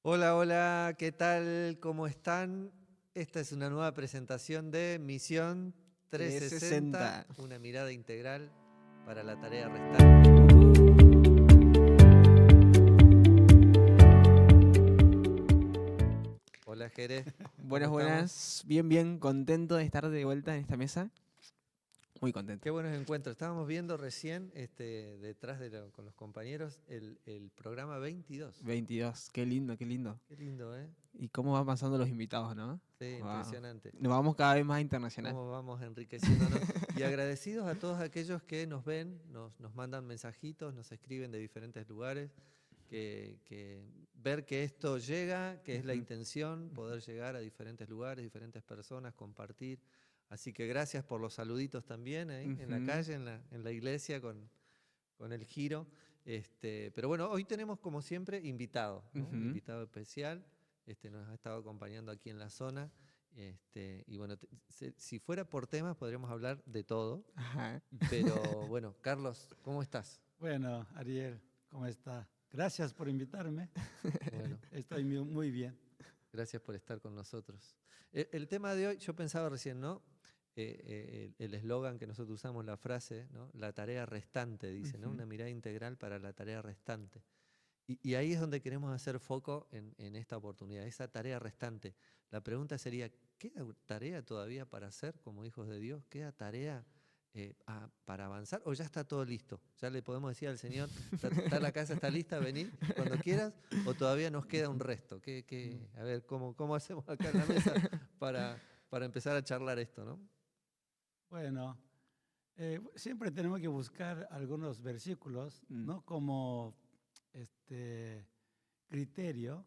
Hola, hola, ¿qué tal? ¿Cómo están? Esta es una nueva presentación de Misión 360, 360. una mirada integral para la tarea restante. Hola, Jerez, ¿cómo Buenas, estamos? buenas. Bien, bien. Contento de estar de vuelta en esta mesa. Muy contento. Qué buenos encuentros. Estábamos viendo recién, detrás con los compañeros, el programa 22. 22. Qué lindo, qué lindo. Qué lindo, ¿eh? Y cómo van pasando los invitados, ¿no? Sí, Wow. impresionante. Nos vamos cada vez más internacional. Cómo vamos enriqueciéndonos y agradecidos a todos aquellos que nos ven, nos mandan mensajitos, nos escriben de diferentes lugares, que ver que esto llega, que es la Ujú, intención, ujú. poder llegar a diferentes lugares, diferentes personas, compartir. Así que gracias por los saluditos también ahí en la Ujú, calle, en la iglesia con el giro. Pero bueno, hoy tenemos como siempre invitado, ¿no? Un ujú. invitado especial, nos ha estado acompañando aquí en la zona. Y bueno, si fuera por temas podríamos hablar de todo, Ajá. pero bueno, Carlos, ¿cómo estás? Bueno, Ariel, ¿cómo está? Gracias por invitarme. Bueno, Estoy muy bien. gracias por estar con nosotros. El tema de hoy, yo pensaba recién, ¿no? El eslogan que nosotros usamos, la frase, ¿no? La tarea restante, dice, ¿no? Ujú, Una mirada integral para la tarea restante. Y ahí es donde queremos hacer foco en esta oportunidad, esa tarea restante. La pregunta sería, ¿queda tarea todavía para hacer como hijos de Dios? ¿Queda tarea para avanzar o ya está todo listo? Ya le podemos decir al Señor, está la casa, está lista, vení cuando quieras, o todavía nos queda un ujú. resto. Mm. A ver, ¿cómo hacemos acá en la mesa para empezar a charlar esto, ¿no? Bueno, siempre tenemos que buscar algunos versículos, Mm, no como este criterio,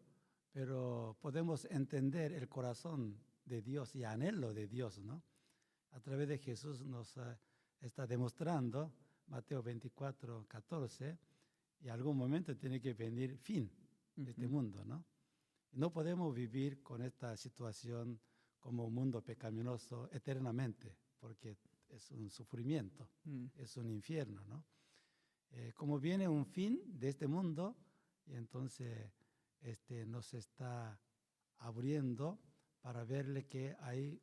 pero podemos entender el corazón de Dios y anhelo de Dios, ¿no? A través de Jesús nos está demostrando, Mateo 24:14, y algún momento tiene que venir fin de este ujú, mundo, ¿no? No podemos vivir con esta situación como un mundo pecaminoso eternamente, porque es un sufrimiento, mm, es un infierno, ¿no? Como viene un fin de este mundo, y entonces nos está abriendo para verle que hay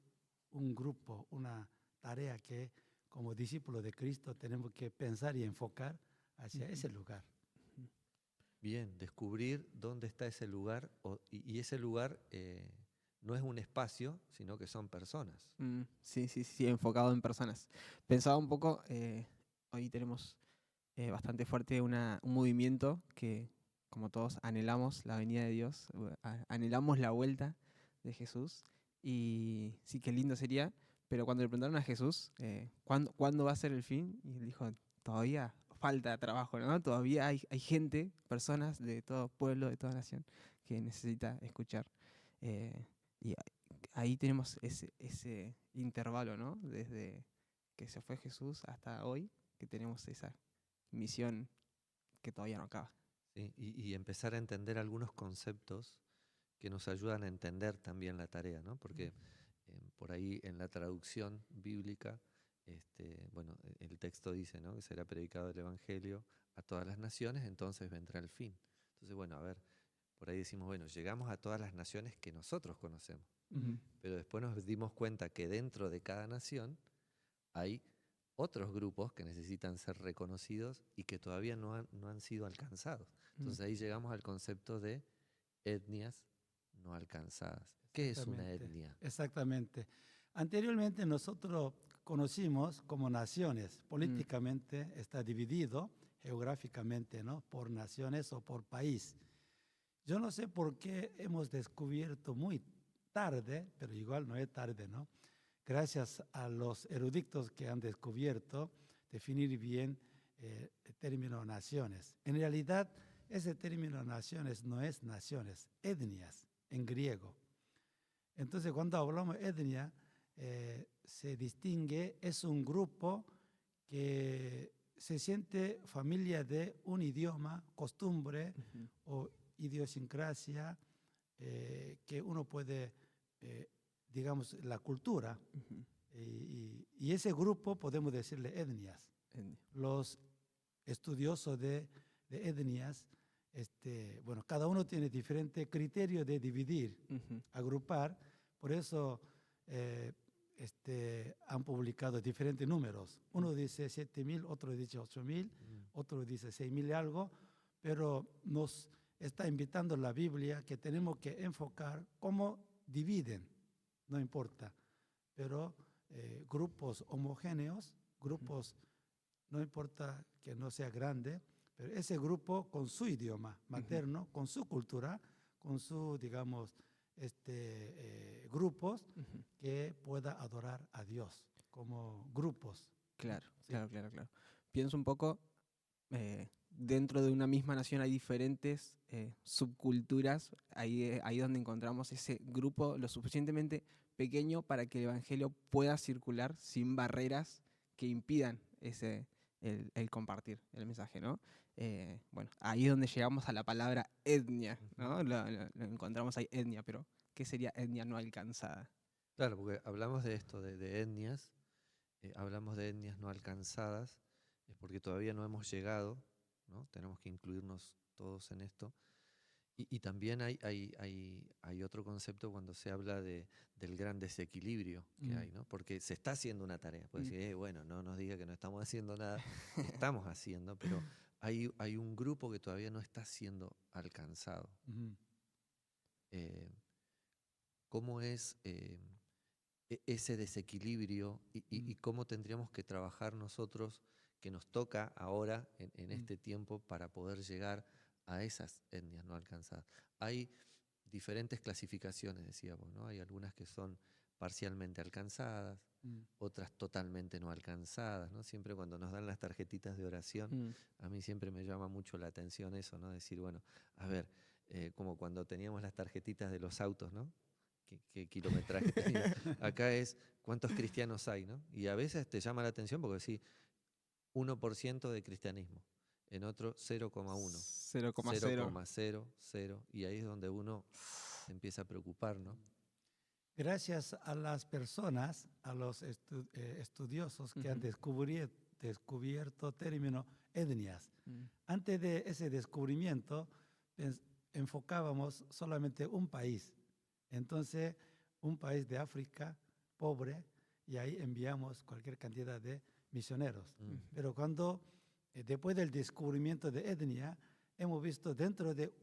un grupo, una tarea que como discípulos de Cristo tenemos que pensar y enfocar hacia ujú, ese lugar. ujú. Bien, descubrir dónde está ese lugar y ese lugar no es un espacio, sino que son personas. Sí, sí, sí, enfocado en personas. Pensaba un poco, hoy tenemos bastante fuerte un movimiento que, como todos, anhelamos la venida de Dios, anhelamos la vuelta de Jesús. Y sí, qué lindo sería, pero cuando le preguntaron a Jesús, ¿cuándo va a ser el fin? Y él dijo, todavía falta trabajo, ¿no? Todavía hay gente, personas de todo pueblo, de toda nación, que necesita escuchar. Eh, y ahí tenemos ese intervalo, ¿no? Desde que se fue Jesús hasta hoy, que tenemos esa misión que todavía no acaba. ¿Sí? Y empezar a entender algunos conceptos que nos ayudan a entender también la tarea, ¿no? Porque por ahí en la traducción bíblica, bueno, el texto dice, ¿no? Que será predicado el Evangelio a todas las naciones, entonces vendrá el fin. Entonces, bueno, a ver, por ahí decimos, bueno, llegamos a todas las naciones que nosotros conocemos, Mm. pero después nos dimos cuenta que dentro de cada nación hay otros grupos que necesitan ser reconocidos y que todavía no han sido alcanzados. Mm, Entonces ahí llegamos al concepto de etnias no alcanzadas. ¿Qué es una Exactamente, etnia? exactamente. Anteriormente nosotros conocimos como naciones, mm, políticamente está dividido geográficamente, ¿no? Por naciones o por país. Yo no sé por qué hemos descubierto muy tarde, pero igual no es tarde, ¿no? Gracias a los eruditos que han descubierto definir bien el término naciones. En realidad, ese término naciones no es naciones, etnias en griego. Entonces, cuando hablamos de etnia, se distingue, es un grupo que se siente familia de un idioma, costumbre ujú, o idiosincrasia que uno puede, eh, digamos, la cultura. ujú. Y ese grupo podemos decirle etnias. En- Los estudiosos de etnias bueno, cada uno tiene diferente criterio de dividir, Ujú. agrupar, por eso han publicado diferentes números. Uno dice 7.000, otro dice 8.000, Mm. otro dice 6.000 y algo, pero nos está invitando la Biblia que tenemos que enfocar cómo dividen, no importa, pero grupos homogéneos, grupos, no importa que no sea grande, pero ese grupo con su idioma materno, con su cultura, con su, digamos, grupos Ujú. que pueda adorar a Dios como grupos. Claro, Sí. claro, claro, claro. Pienso un poco, dentro de una misma nación hay diferentes subculturas, ahí donde encontramos ese grupo lo suficientemente pequeño para que el Evangelio pueda circular sin barreras que impidan el compartir el mensaje, ¿no? Bueno, ahí es donde llegamos a la palabra etnia, ¿no? Ujú. Lo encontramos ahí, etnia, pero ¿qué sería etnia no alcanzada? Claro, porque hablamos de esto, de etnias, hablamos de etnias no alcanzadas, es porque todavía no hemos llegado, ¿no? Tenemos que incluirnos todos en esto. Y también hay otro concepto cuando se habla del gran desequilibrio que Mm. hay, ¿no? Porque se está haciendo una tarea. Puede Mm. decir, bueno, no nos diga que no estamos haciendo nada. Estamos haciendo, pero hay un grupo que todavía no está siendo alcanzado. Ujú. Eh, ¿Cómo es ese desequilibrio Mm. y cómo tendríamos que trabajar nosotros, que nos toca ahora en Mm. este tiempo, para poder llegar a esas etnias no alcanzadas? Hay diferentes clasificaciones, decíamos, ¿no? Hay algunas que son parcialmente alcanzadas, Mm. otras totalmente no alcanzadas, ¿no? Siempre cuando nos dan las tarjetitas de oración, Mm. a mí siempre me llama mucho la atención eso, ¿no? Decir, bueno, a ver, como cuando teníamos las tarjetitas de los autos, ¿no? ¿Qué kilometraje tenía? Acá es cuántos cristianos hay, ¿no? Y a veces te llama la atención porque sí, 1% de cristianismo, en otro 0,1, 0,0. 0,00, y ahí es donde uno se empieza a preocupar, ¿no? Gracias a las personas, a los estudiosos que han Ujú. descubierto término etnias. Mm. Antes de ese descubrimiento, enfocábamos solamente un país. Entonces, un país de África pobre, y ahí enviamos cualquier cantidad de misioneros. Mm. Pero cuando, después del descubrimiento de etnia, hemos visto dentro de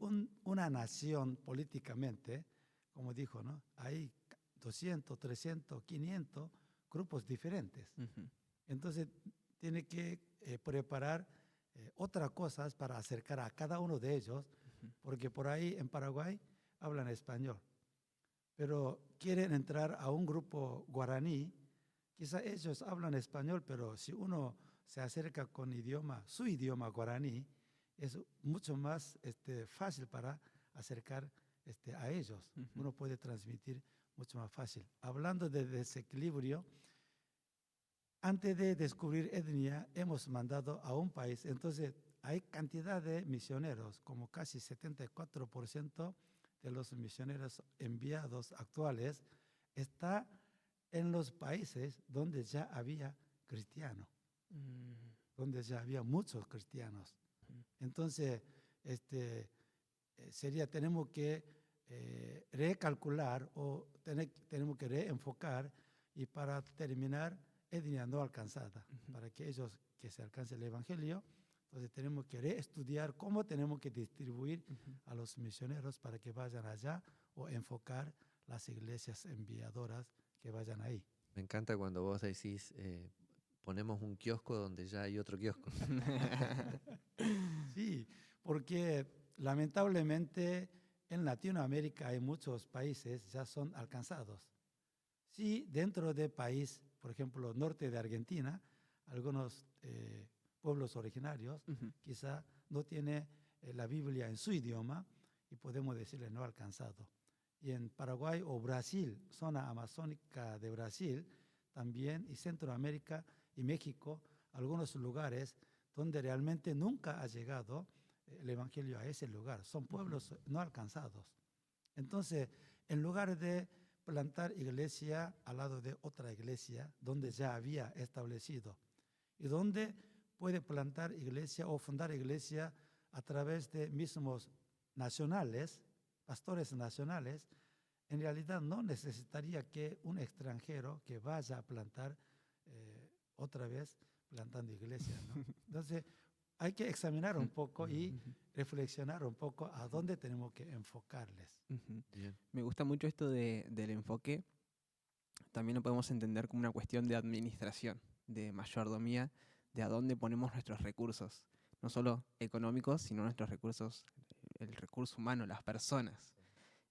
una nación políticamente, como dijo, ¿no? Hay 200, 300, 500 grupos diferentes. Ujú. Entonces, tiene que preparar otras cosas para acercar a cada uno de ellos, Ujú. porque por ahí en Paraguay hablan español, pero quieren entrar a un grupo guaraní, quizá ellos hablan español, pero si uno se acerca con su idioma guaraní, es mucho más fácil para acercar a ellos. Ujú. Uno puede transmitir mucho más fácil. Hablando de desequilibrio, antes de descubrir etnia, hemos mandado a un país. Entonces, hay cantidad de misioneros, como casi 74% de los misioneros enviados actuales está en los países donde ya había cristianos, Mm. donde ya había muchos cristianos. Mm. Entonces, tenemos que recalcular o tenemos que reenfocar y para terminar etnia no alcanzada, Ujú. para que ellos que se alcance el evangelio. Entonces tenemos que reestudiar cómo tenemos que distribuir Ujú. a los misioneros para que vayan allá o enfocar las iglesias enviadoras que vayan ahí. Me encanta cuando vos decís, ponemos un kiosco donde ya hay otro kiosco. Sí, porque lamentablemente en Latinoamérica hay muchos países ya son alcanzados. Sí, dentro del país, por ejemplo, norte de Argentina, algunos pueblos originarios Ujú. quizá no tiene la Biblia en su idioma y podemos decirle no alcanzado. Y en Paraguay o Brasil, zona amazónica de Brasil, también, y Centroamérica y México, algunos lugares donde realmente nunca ha llegado el Evangelio a ese lugar. Son pueblos no alcanzados. Entonces, en lugar de plantar iglesia al lado de otra iglesia donde ya había establecido y donde puede plantar iglesia o fundar iglesia a través de mismos nacionales, pastores nacionales, en realidad no necesitaría que un extranjero que vaya a plantar otra vez plantando iglesias, ¿no? Entonces, hay que examinar un poco y reflexionar un poco a dónde tenemos que enfocarles. Bien. Me gusta mucho esto del enfoque. También lo podemos entender como una cuestión de administración, de mayordomía, de a dónde ponemos nuestros recursos. No solo económicos, sino nuestros recursos, el recurso humano, las personas.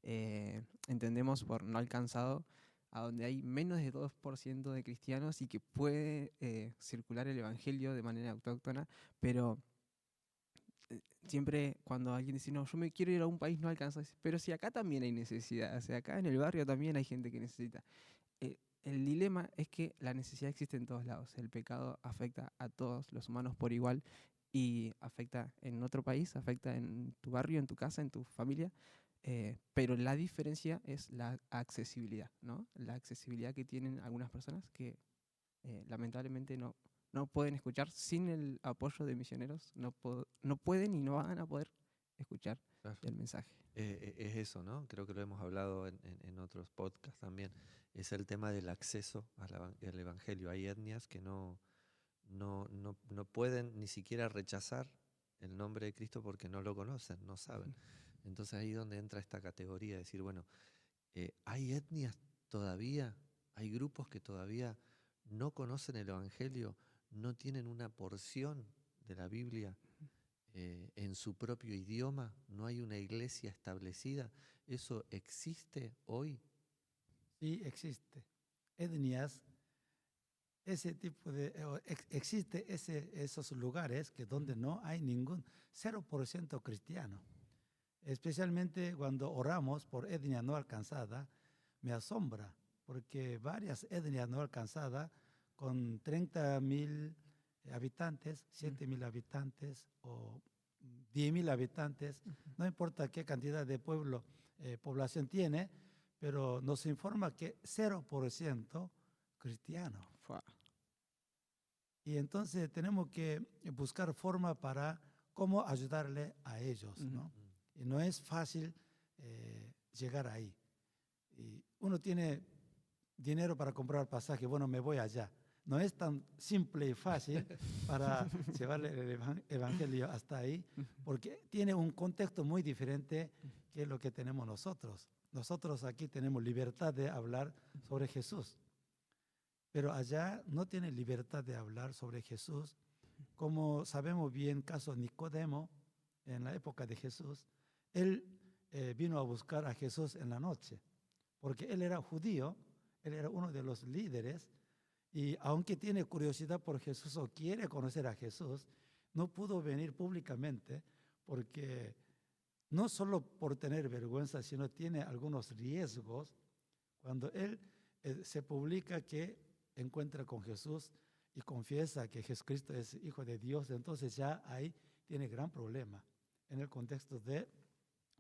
Entendemos por no alcanzado a donde hay menos de 2% de cristianos y que puede circular el evangelio de manera autóctona, pero siempre cuando alguien dice, no, yo me quiero ir a un país no alcanza, pero si acá también hay necesidad, o sea, acá en el barrio también hay gente que necesita. El dilema es que la necesidad existe en todos lados, el pecado afecta a todos los humanos por igual y afecta en otro país, afecta en tu barrio, en tu casa, en tu familia, pero la diferencia es la accesibilidad, ¿no? La accesibilidad que tienen algunas personas que lamentablemente no pueden escuchar sin el apoyo de misioneros, no pueden y no van a poder escuchar Claro. el mensaje. Es eso, ¿no? Creo que lo hemos hablado en otros podcasts también. Es el tema del acceso al evangelio. Hay etnias que no pueden ni siquiera rechazar el nombre de Cristo porque no lo conocen, no saben. Entonces ahí es donde entra esta categoría de decir, bueno, hay etnias todavía, hay grupos que todavía no conocen el evangelio, no tienen una porción de la Biblia en su propio idioma, no hay una iglesia establecida. ¿Eso existe hoy? Sí, existe. Etnias, ese tipo de, existe esos lugares que donde no hay ningún 0% cristiano. Especialmente cuando oramos por etnia no alcanzada, me asombra, porque varias etnias no alcanzadas, con 30.000 habitantes, 7.000 habitantes o 10.000 habitantes, no importa qué cantidad de población tiene, pero nos informa que 0% cristiano. Fua. Y entonces tenemos que buscar forma para cómo ayudarle a ellos, ¿no? Y no es fácil llegar ahí. Y uno tiene dinero para comprar pasaje, bueno, me voy allá. No es tan simple y fácil para llevarle el evangelio hasta ahí, porque tiene un contexto muy diferente que lo que tenemos nosotros. Nosotros aquí tenemos libertad de hablar sobre Jesús, pero allá no tienen libertad de hablar sobre Jesús. Como sabemos bien, caso Nicodemo, en la época de Jesús, él vino a buscar a Jesús en la noche, porque él era judío, él era uno de los líderes, y aunque tiene curiosidad por Jesús o quiere conocer a Jesús, no pudo venir públicamente porque no solo por tener vergüenza, sino tiene algunos riesgos. Cuando él se publica que encuentra con Jesús y confiesa que Jesucristo es Hijo de Dios, entonces ya ahí tiene gran problema en el contexto de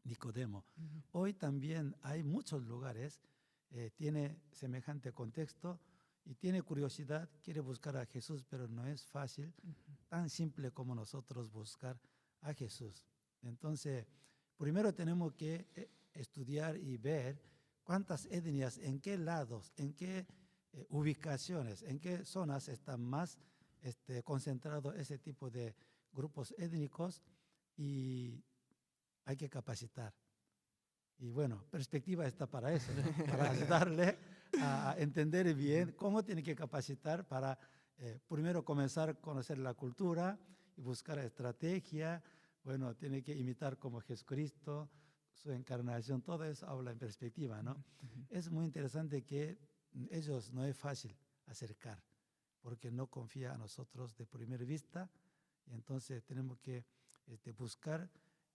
Nicodemo. Hoy también hay muchos lugares, tiene semejante contexto y tiene curiosidad, quiere buscar a Jesús, pero no es fácil, tan simple como nosotros buscar a Jesús. Entonces, primero tenemos que estudiar y ver cuántas etnias, en qué lados, en qué ubicaciones, en qué zonas están más concentrados ese tipo de grupos étnicos y hay que capacitar. Y bueno, perspectiva está para eso, ¿no? Para ayudarle a entender bien cómo tiene que capacitar para primero comenzar a conocer la cultura y buscar estrategia. Bueno, tiene que imitar como Jesucristo, su encarnación, todo eso habla en perspectiva, ¿no? Es muy interesante que ellos no es fácil acercar, porque no confía a nosotros de primera vista, y entonces tenemos que buscar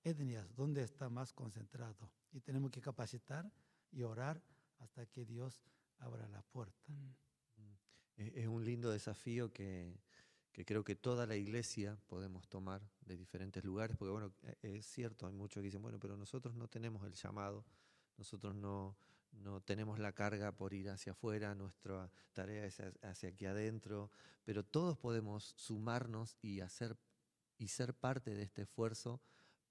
etnias donde está más concentrado, y tenemos que capacitar y orar hasta que Dios abra la puerta. Es un lindo desafío que creo que toda la iglesia podemos tomar de diferentes lugares, porque bueno, es cierto, hay muchos que dicen, bueno, pero nosotros no tenemos el llamado, nosotros no tenemos la carga por ir hacia afuera, nuestra tarea es hacia aquí adentro, pero todos podemos sumarnos y hacer y ser parte de este esfuerzo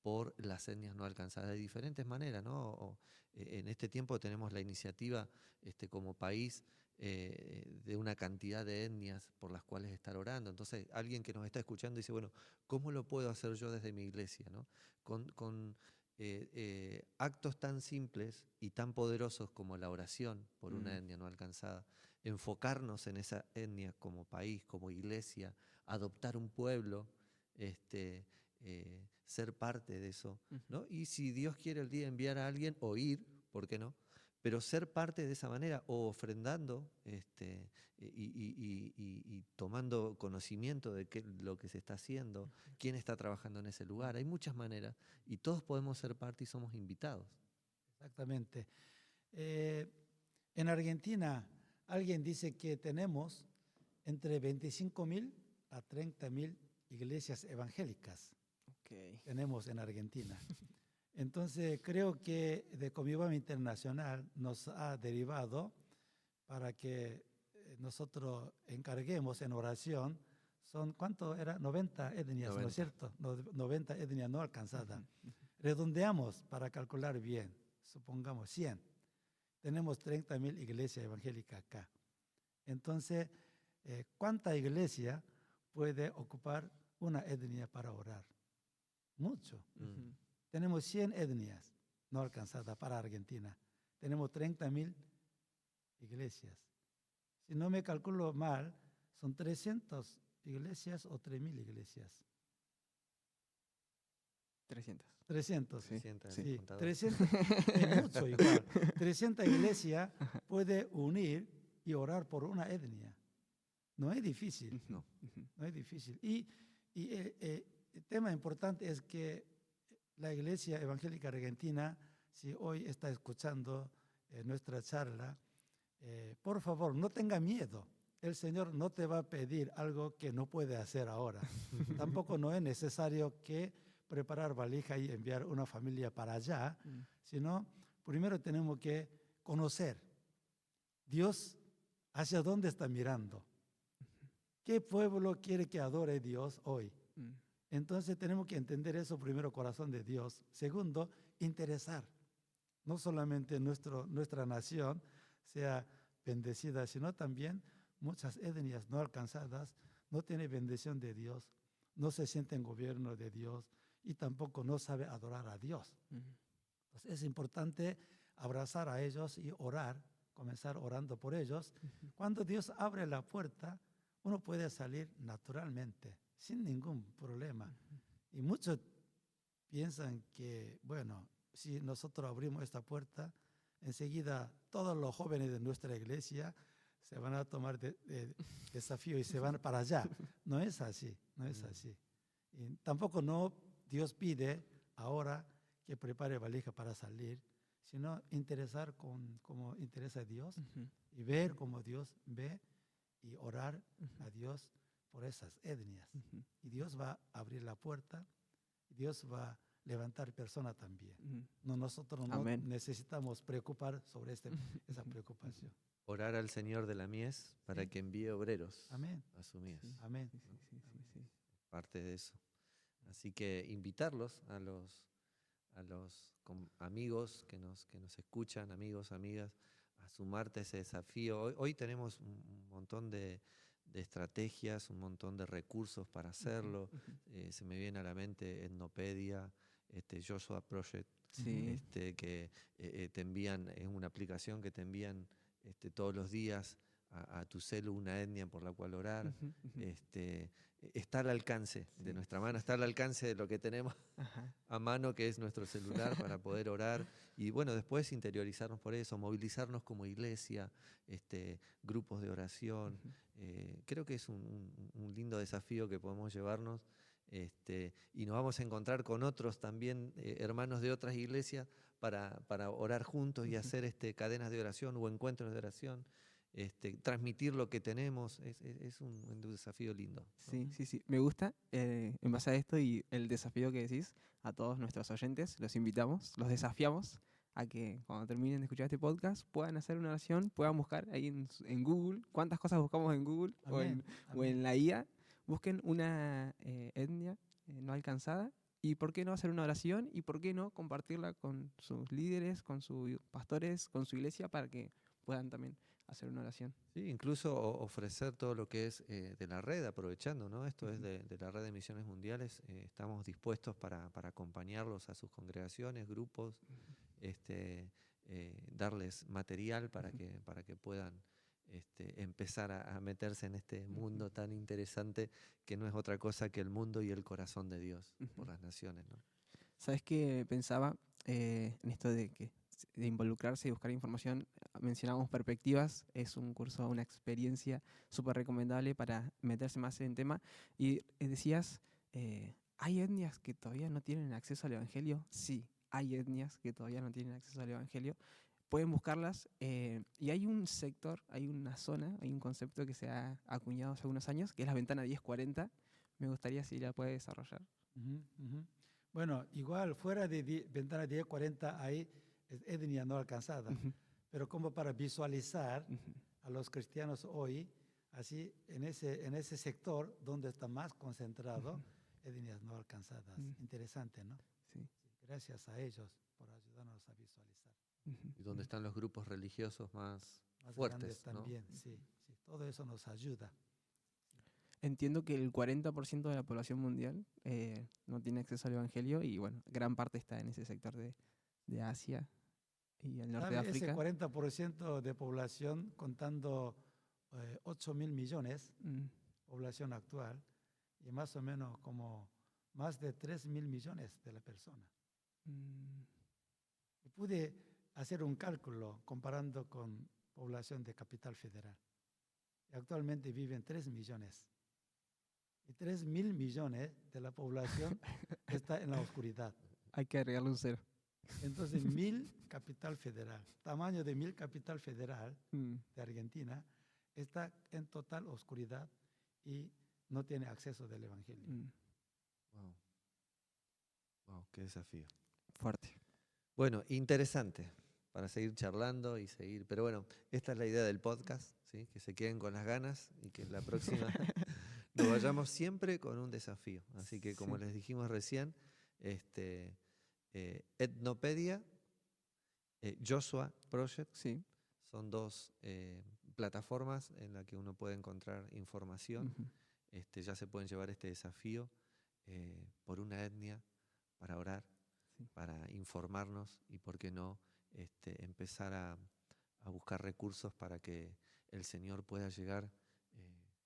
por las etnias no alcanzadas de diferentes maneras, ¿no? En este tiempo tenemos la iniciativa como país de una cantidad de etnias por las cuales estar orando. Entonces, alguien que nos está escuchando dice, bueno, ¿cómo lo puedo hacer yo desde mi iglesia, ¿no? Con actos tan simples y tan poderosos como la oración por una etnia no alcanzada, enfocarnos en esa etnia como país, como iglesia, adoptar un pueblo, ser parte de eso, ¿no? Y si Dios quiere el día enviar a alguien o ir, ¿por qué no? Pero ser parte de esa manera o ofrendando y tomando conocimiento de lo que se está haciendo, quién está trabajando en ese lugar. Hay muchas maneras y todos podemos ser parte y somos invitados. Exactamente. En Argentina, alguien dice que tenemos entre 25.000 a 30.000 iglesias evangélicas. Okay. Tenemos en Argentina. Entonces, creo que de Comivam Internacional nos ha derivado para que nosotros encarguemos en oración. ¿Cuánto era? 90 etnias, 90. ¿no es cierto? 90 etnias no alcanzadas. Redondeamos para calcular bien, supongamos 100. Tenemos 30.000 iglesias evangélicas acá. Entonces, ¿cuánta iglesia puede ocupar una etnia para orar? Mucho. Tenemos 100 etnias no alcanzadas para Argentina. Tenemos 30.000 iglesias. Si no me calculo mal, son 300 iglesias o 3.000 iglesias. 300. 300. Sí. 300, Sí, contador. 300 es mucho igual. 300 iglesias puede unir y orar por una etnia. No es difícil. No. No es difícil. Y el tema importante es que la Iglesia Evangélica Argentina, si hoy está escuchando nuestra charla, por favor, no tenga miedo. El Señor no te va a pedir algo que no puede hacer ahora. Tampoco no es necesario que preparar valija y enviar una familia para allá, sino primero tenemos que conocer Dios hacia dónde está mirando. ¿Qué pueblo quiere que adore a Dios hoy? Entonces tenemos que entender eso primero, corazón de Dios. Segundo, interesar. No solamente nuestra nación sea bendecida, sino también muchas etnias no alcanzadas no tienen bendición de Dios, no se sienten gobierno de Dios y tampoco no sabe adorar a Dios. Entonces es importante abrazar a ellos y orar, comenzar orando por ellos. Cuando Dios abre la puerta, uno puede salir naturalmente, sin ningún problema. Y muchos piensan que, bueno, si nosotros abrimos esta puerta, enseguida todos los jóvenes de nuestra iglesia se van a tomar desafío y se van para allá. No es así, no es así. Y tampoco Dios pide ahora que prepare valija para salir, sino interesar como interesa a Dios y ver como Dios ve y orar a Dios por esas etnias. Y Dios va a abrir la puerta, y Dios va a levantar personas también. Nosotros no necesitamos preocupar sobre esa preocupación. Orar al Señor de la mies para que envíe obreros a su mies. Amén. Sí. Parte de eso. Así que invitarlos a los amigos que nos escuchan, amigos, amigas, a sumarte a ese desafío. Hoy tenemos un montón de estrategias, un montón de recursos para hacerlo. Se me viene a la mente Etnopedia, Joshua Project, que te envían, es una aplicación que te envían todos los días a tu celu una etnia por la cual orar. Está al alcance de nuestra mano, está al alcance de lo que tenemos a mano, que es nuestro celular, para poder orar. Y bueno, después interiorizarnos por eso, movilizarnos como iglesia, grupos de oración. Creo que es un lindo desafío que podemos llevarnos. Y nos vamos a encontrar con otros también, hermanos de otras iglesias, para orar juntos y hacer cadenas de oración o encuentros de oración. Transmitir lo que tenemos es un desafío lindo, ¿no? Sí. Me gusta, en base a esto y el desafío que decís, a todos nuestros oyentes, los invitamos, los desafiamos a que cuando terminen de escuchar este podcast puedan hacer una oración, puedan buscar ahí en Google, cuántas cosas buscamos en Google o en la IA, busquen una etnia no alcanzada. ¿Y por qué no hacer una oración? ¿Y por qué no compartirla con sus líderes, con sus pastores, con su iglesia, para que puedan también hacer una oración? Sí, incluso ofrecer todo lo que es de la red, aprovechando, ¿no? Esto es de la red de misiones mundiales. Estamos dispuestos para acompañarlos a sus congregaciones, grupos, darles material para que puedan empezar a meterse en este mundo tan interesante que no es otra cosa que el mundo y el corazón de Dios por las naciones, ¿no? ¿Sabes qué pensaba en esto de involucrarse y buscar información? Mencionábamos perspectivas, es un curso, una experiencia súper recomendable para meterse más en tema. Y decías, ¿hay etnias que todavía no tienen acceso al Evangelio? Sí, hay etnias que todavía no tienen acceso al Evangelio. Pueden buscarlas y hay un sector, hay una zona, hay un concepto que se ha acuñado hace algunos años, que es la ventana 1040. Me gustaría si la puede desarrollar. Ujú, ujú. Bueno, igual fuera de ventana 1040 hay etnia no alcanzada, Ujú, pero como para visualizar ujú, a los cristianos hoy, así en ese sector donde está más concentrado ujú, etnias no alcanzadas. ujú. Interesante, ¿no? Sí. Gracias a ellos por ayudarnos a visualizar. Ujú, Y donde ujú. están los grupos religiosos más Más grandes fuertes, ¿no? también, sí, sí. Todo eso nos ayuda. Entiendo que el 40% de la población mundial no tiene acceso al Evangelio y bueno, gran parte está en ese sector de Asia y el norte de ¿Sabe? Ese África. 40% de población, contando 8.000 millones, Mm, población actual, y más o menos como más de 3.000 millones de la persona. mm, Y pude hacer un cálculo comparando con población de Capital Federal. Y actualmente viven 3 millones. Y 3.000 millones de la población está en la oscuridad. Hay que agregarle un cero. Entonces, 1.000 Capital Federal, tamaño de 1.000 Capital Federal Mm, de Argentina, está en total oscuridad y no tiene acceso del Evangelio. mm, Wow. Wow, qué desafío. fuerte. Bueno, interesante para seguir charlando y seguir. Pero bueno, esta es la idea del podcast, ¿sí? Que se queden con las ganas y que la próxima nos vayamos siempre con un desafío. Así que como Sí, les dijimos recién, Etnopedia, Joshua Project, sí. son dos plataformas en las que uno puede encontrar información. Ujú, Ya se pueden llevar este desafío por una etnia para orar, sí. para informarnos y, por qué no, empezar a buscar recursos para que el Señor pueda llegar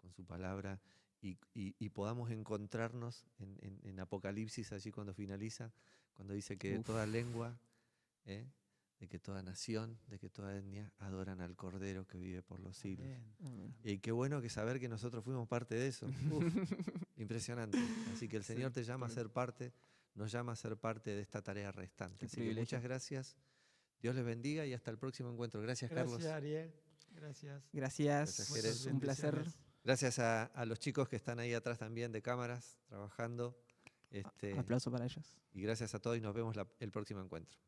con su palabra y podamos encontrarnos en Apocalipsis, allí cuando finaliza, cuando dice que Uf, toda lengua, de que toda nación, de que toda etnia adoran al Cordero que vive por los siglos. Amén. amén. Y qué bueno que saber que nosotros fuimos parte de eso. Uf, impresionante. Así que el Señor Sí, te llama a tremendo. ser parte, nos llama a ser parte de esta tarea restante. Qué Así que privilegio. muchas gracias. Dios les bendiga y hasta el próximo encuentro. Gracias, Gracias, Carlos. Ariel. Gracias. Gracias, Gracias, Muchas Jerez. un placer. bendiciones. Gracias a los chicos que están ahí atrás también de cámaras, trabajando. Aplauso para ellos. Y gracias a todos y nos vemos el próximo encuentro.